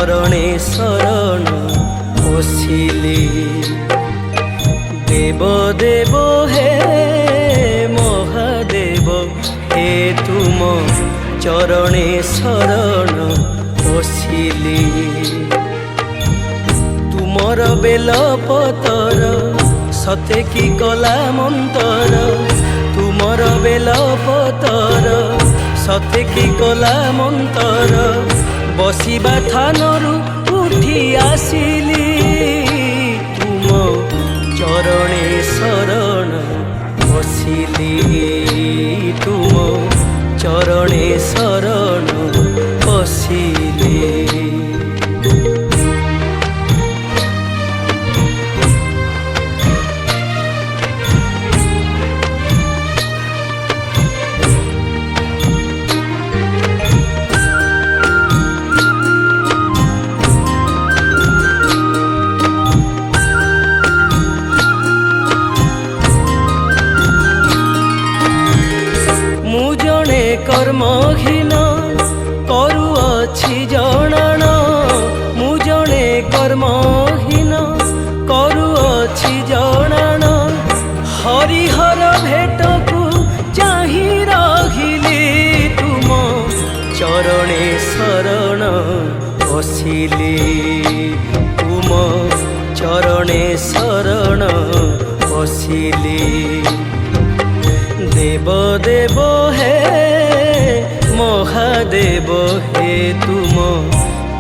চরণে শরণ পশিলি। দেব দেব হে মহাদেব, হে তুম চরণে শরণ পশিলি। তুমর বেল পতর সতে কি কলা মন্তর, তুমর বেল পতর সতে কি কলা মন্তর। বসিবা থানরু উঠি আসিলি, তুম চরণে শরণ পশিলি। তুম চরণে শরণ পশিলি। কর্মহীন করুଅছি জনন, মু জনে কর্মহীন করুଅছি জনন। হরিহর ভেটকু চাহি রহিলি, তুম চরণে শরণ পশিলি। তুম চরণে শরণ পশিলি। দেব দেব হে মহাদেব, হে তুম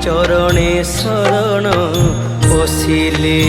চরণে শরণ পশিলি।